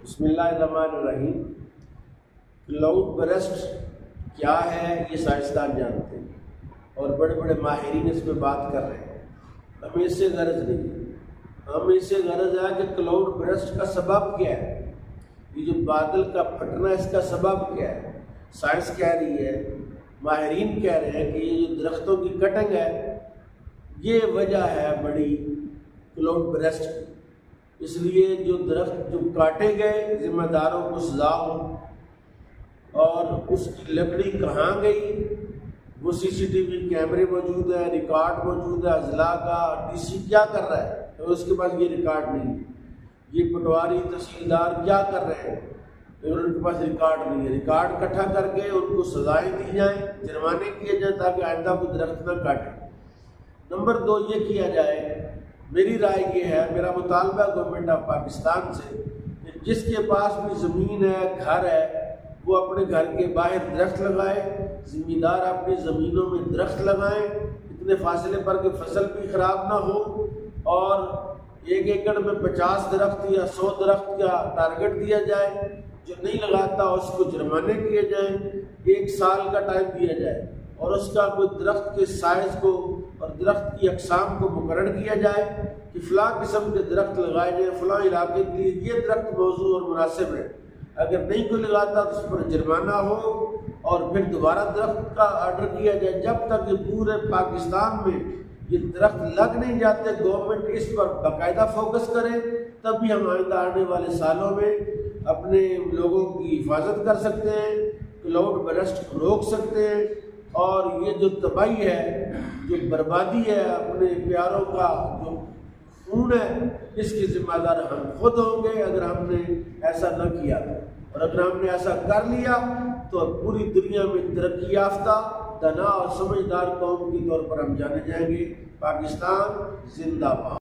بسم اللہ الرحمن الرحیم۔ کلاؤڈ برسٹ کیا ہے یہ سائنسدان جانتے ہیں اور بڑے بڑے ماہرین اس میں بات کر رہے ہیں۔ ہمیں اس سے غرض نہیں ہے، ہمیں اس سے غرض ہے کہ کلاؤڈ برسٹ کا سبب کیا ہے، یہ جو بادل کا پھٹنا اس کا سبب کیا ہے۔ سائنس کہہ رہی ہے، ماہرین کہہ رہے ہیں کہ یہ جو درختوں کی کٹنگ ہے یہ وجہ ہے بڑی کلاؤڈ برسٹ کی۔ اس لیے جو درخت جو کاٹے گئے ذمہ داروں کو سزا ہو، اور اس کی لکڑی کہاں گئی وہ سی سی ٹی وی کیمرے موجود ہے، ریکارڈ موجود ہے، اضلاع کا ڈی سی کیا کر رہا ہے تو اس کے پاس یہ ریکارڈ نہیں ہے، یہ پٹواری تحصیلدار کیا کر رہے ہیں اور ان کے پاس ریکارڈ نہیں ہے۔ ریکارڈ اکٹھا کر کے ان کو سزائیں دی جائیں، جرمانے کیے جائیں تاکہ آئندہ کوئی درخت نہ کاٹے۔ نمبر 2 یہ کیا جائے، میری رائے یہ ہے، میرا مطالبہ گورنمنٹ آف پاکستان سے کہ جس کے پاس بھی زمین ہے، گھر ہے، وہ اپنے گھر کے باہر درخت لگائے، ذمہ دار اپنی زمینوں میں درخت لگائیں اتنے فاصلے پر کہ فصل بھی خراب نہ ہو، اور 1 ایکڑ میں 50 درخت یا 100 درخت کا ٹارگٹ دیا جائے، جو نہیں لگاتا اس کو جرمانے کیے جائیں، 1 سال کا ٹائم دیا جائے، اور اس کا کوئی درخت کے سائز کو اور درخت کی اقسام کو مقرر کیا جائے کہ فلاں قسم کے درخت لگائے جائیں، فلاں علاقے کے لیے یہ درخت موزوں اور مناسب ہے۔ اگر نہیں کوئی لگاتا تو اس پر جرمانہ ہو، اور پھر دوبارہ درخت کا آرڈر کیا جائے جب تک کہ پورے پاکستان میں یہ درخت لگ نہیں جاتے۔ گورنمنٹ اس پر باقاعدہ فوکس کرے، تب بھی ہم آئندہ آنے والے سالوں میں اپنے لوگوں کی حفاظت کر سکتے ہیں، کلاؤڈ برسٹ کو روک سکتے ہیں، اور یہ جو تباہی ہے، جو بربادی ہے اپنے پیاروں کا جو خون ہے، اس کے ذمہ دار ہم خود ہوں گے اگر ہم نے ایسا نہ کیا، اور اگر ہم نے ایسا کر لیا تو پوری دنیا میں ترقی یافتہ دانا اور سمجھدار قوم کے طور پر ہم جانے جائیں گے۔ پاکستان زندہ باد۔